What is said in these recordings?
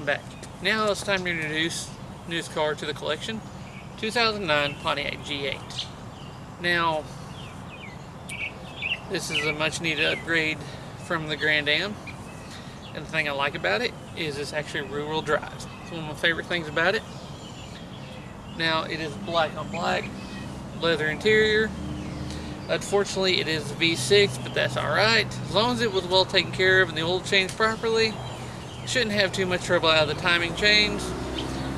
welcome back. Now it's time to introduce newest car to the collection, 2009 Pontiac G8. Now, this is a much needed upgrade from the Grand Am, and the thing I like about it is it's actually rear-wheel drive. It's one of my favorite things about it. Now, it is black on black, leather interior. Unfortunately, it is a V6, but that's alright. As long as it was well taken care of and the oil changed properly, shouldn't have too much trouble out of the timing chains.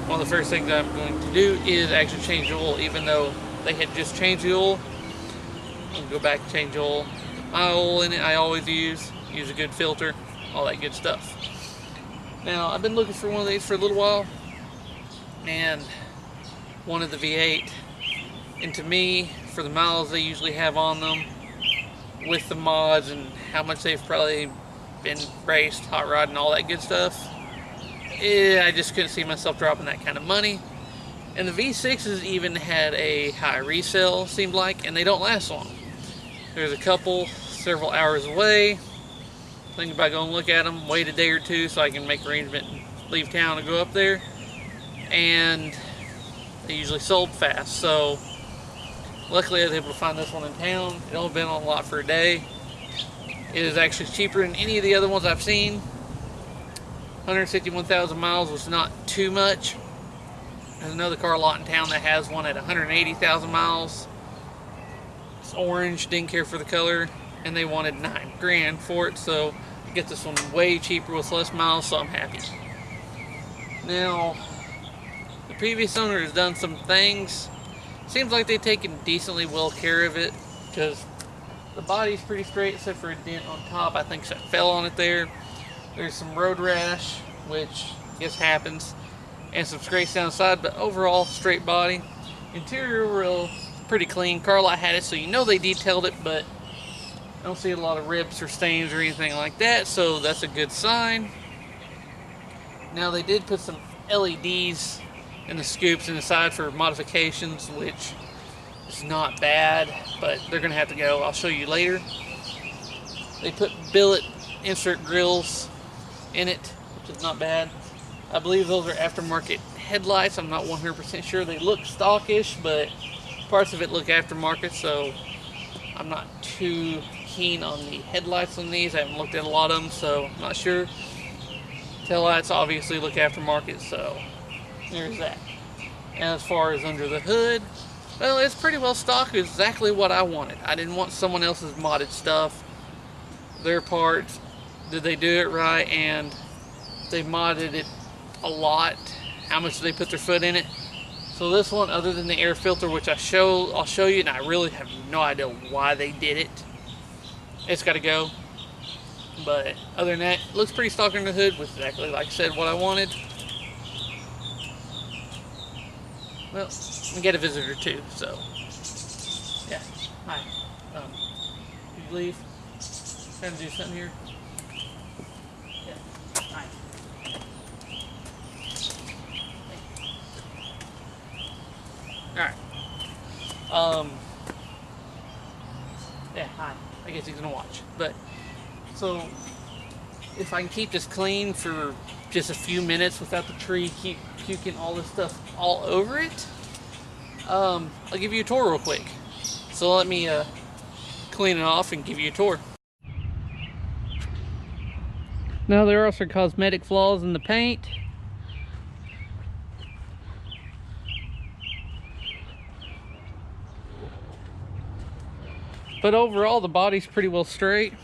One of the first things I'm going to do is actually change the oil, even though they had just changed the oil. I'll go back and change the oil. My oil in it I always use a good filter, all that good stuff. Now, I've been looking for one of these for a little while, and wanted the V8. And to me, for the miles they usually have on them, with the mods and how much they've probably been raced, hot rod, and all that good stuff, I just couldn't see myself dropping that kind of money. And the V6s even had a high resale, seemed like, and they don't last long. There's a couple several hours away. Thinking about going to look at them, wait a day or two so I can make arrangement and leave town and go up there. And they usually sold fast, so luckily I was able to find this one in town. It only been on the lot for a day. It is actually cheaper than any of the other ones I've seen. 161,000 miles was not too much. There's another car lot in town that has one at 180,000 miles. It's orange, didn't care for the color, and they wanted $9 grand for it, so I get this one way cheaper with less miles, so I'm happy. Now, the previous owner has done some things. Seems like they've taken decently well care of it, because the body's pretty straight except for a dent on top. I think that fell on it there. There's some road rash, which I guess happens, and some scrapes down the side, but overall straight body. Interior real pretty clean. Carla had it, so you know they detailed it, but I don't see a lot of rips or stains or anything like that, so that's a good sign. Now, they did put some LEDs in the scoops and the side for modifications, which is not bad, but they're gonna have to go. I'll show you later. They put billet insert grills in it, which is not bad. I believe those are aftermarket headlights. I'm not 100% sure. They look stockish, but parts of it look aftermarket, so I'm not too keen on the headlights on these. I haven't looked at a lot of them, so I'm not sure. Taillights obviously look aftermarket, so there's that. And as far as under the hood, well, it's pretty well stock. It's exactly what I wanted. I didn't want someone else's modded stuff. Their parts, did they do it right? And they modded it a lot. How much did they put their foot in it? So this one, other than the air filter, which I'll show you, and I really have no idea why they did it. It's got to go. But other than that, it looks pretty stock under the hood, which is exactly, like I said, what I wanted. Well, we get a visitor too, so yeah. Hi. Did you leave? Trying to do something here? Yeah. Hi. Alright. Yeah, hi. I guess he's gonna watch. But so if I can keep this clean for just a few minutes without the tree keep puking all this stuff all over it, I'll give you a tour real quick. So let me clean it off and give you a tour. Now, there are some cosmetic flaws in the paint. But overall, the body's pretty well straight.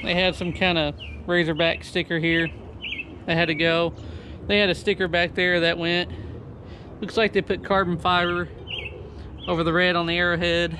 They had some kind of Razorback sticker here that had to go. They had a sticker back there that went. Looks like they put carbon fiber over the red on the arrowhead.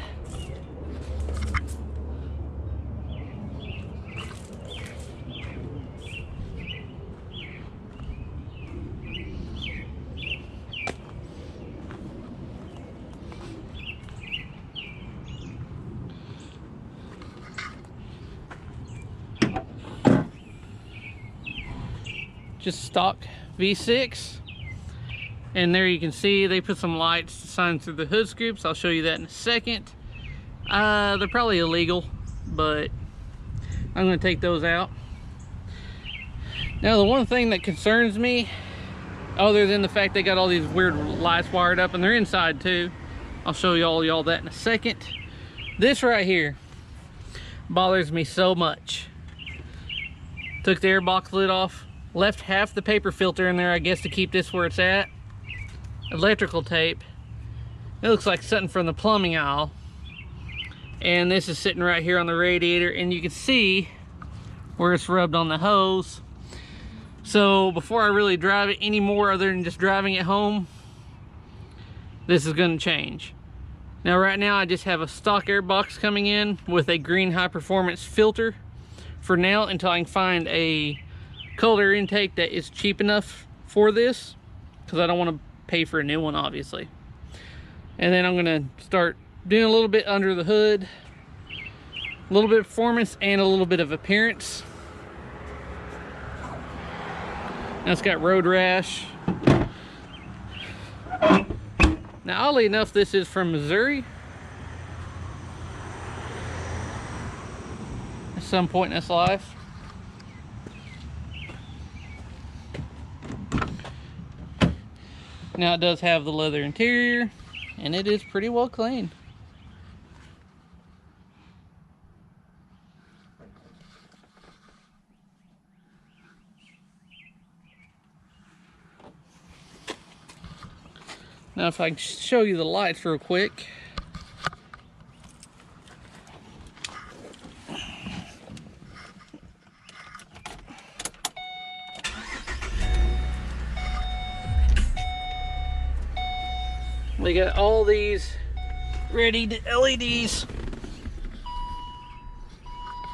Just stock V6, and there you can see they put some lights to shine through the hood scoops. I'll show you that in a second. They're probably illegal, but I'm going to take those out. Now, the one thing that concerns me, other than the fact they got all these weird lights wired up, and they're inside too, I'll show y'all that in a second. This right here bothers me so much. Took the airbox lid off, left half the paper filter in there, I guess, to keep this where it's at. Electrical tape. It looks like something from the plumbing aisle. And this is sitting right here on the radiator, and you can see where it's rubbed on the hose. So before I really drive it anymore, other than just driving it home, this is going to change. Now right now I just have a stock airbox coming in with a green high performance filter for now, until I can find a color intake that is cheap enough for this, because I don't want to pay for a new one, obviously. And then I'm going to start doing a little bit under the hood, a little bit of performance and a little bit of appearance. Now it's got road rash. Now, oddly enough, this is from Missouri. At some point in its life. Now it does have the leather interior, and it is pretty well clean. Now if I can show you the lights real quick. We got all these ready LEDs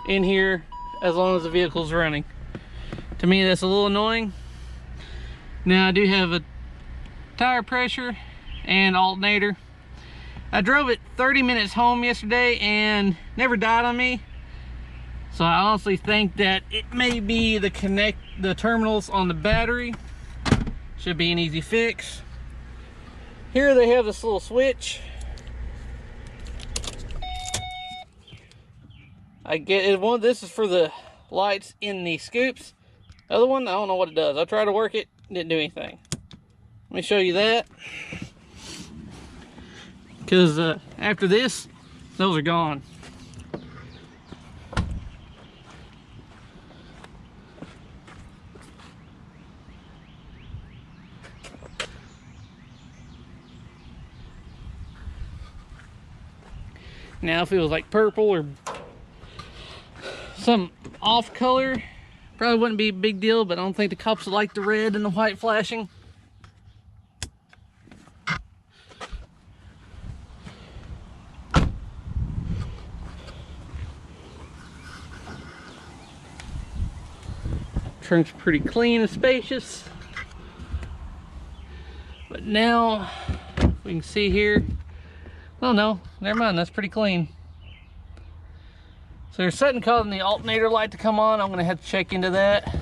in here as long as the vehicle's running. To me, that's a little annoying. Now I do have a tire pressure and alternator. I drove it 30 minutes home yesterday and never died on me. So I honestly think that it may be the terminals on the battery. Should be an easy fix. Here they have this little switch. I get it. One, this is for the lights in the scoops. The other one, I don't know what it does. I tried to work it, didn't do anything. Let me show you that. Because after this, those are gone. Now if it was like purple or some off color, probably wouldn't be a big deal, but I don't think the cops would like the red and the white flashing. Trunk's pretty clean and spacious. But now we can see here. Oh no, never mind, that's pretty clean. So there's something causing the alternator light to come on. I'm gonna have to check into that.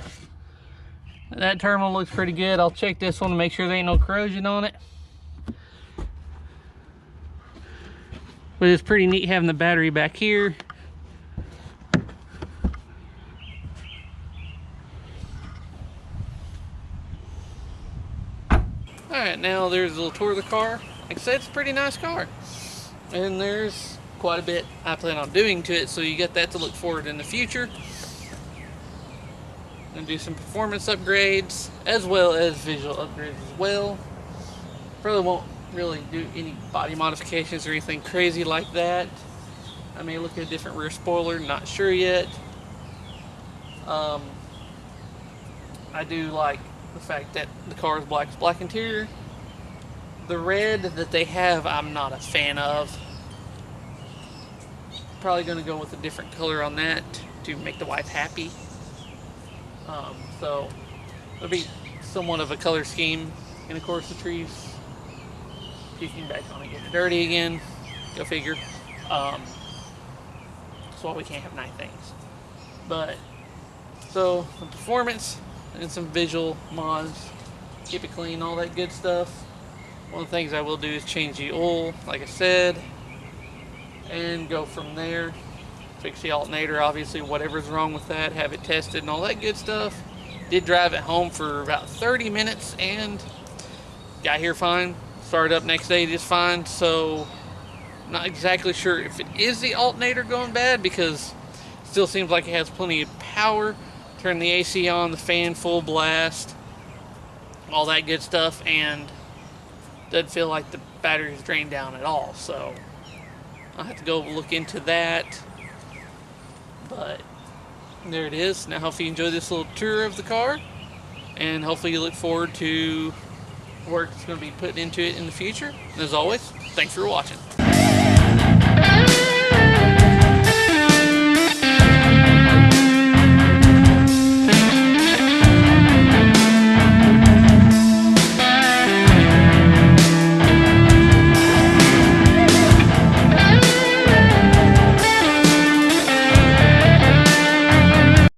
That terminal looks pretty good. I'll check this one to make sure there ain't no corrosion on it. But it's pretty neat having the battery back here. Alright, now there's a little tour of the car. Like I said, it's a pretty nice car. And there's quite a bit I plan on doing to it, so you get that to look forward in the future. And do some performance upgrades as well as visual upgrades as well. Probably won't really do any body modifications or anything crazy like that. I may look at a different rear spoiler, not sure yet. I do like the fact that the car is black interior. The red that they have, I'm not a fan of. Probably going to go with a different color on that to make the wife happy. So it'll be somewhat of a color scheme. And of course the trees peeking back on and getting dirty again. Go figure. That's why we can't have nice things. But so some performance and some visual mods, keep it clean, all that good stuff. One of the things I will do is change the oil, like I said, and go from there. Fix the alternator, obviously, whatever's wrong with that, have it tested and all that good stuff. Did drive it home for about 30 minutes and got here fine. Started up next day just fine. So not exactly sure if it is the alternator going bad, because it still seems like it has plenty of power. Turn the AC on, the fan full blast, all that good stuff, and doesn't feel like the battery's drained down at all. So I'll have to go look into that. But there it is. Now hopefully you enjoy this little tour of the car, and hopefully you look forward to work that's going to be put into it in the future. And as always, thanks for watching.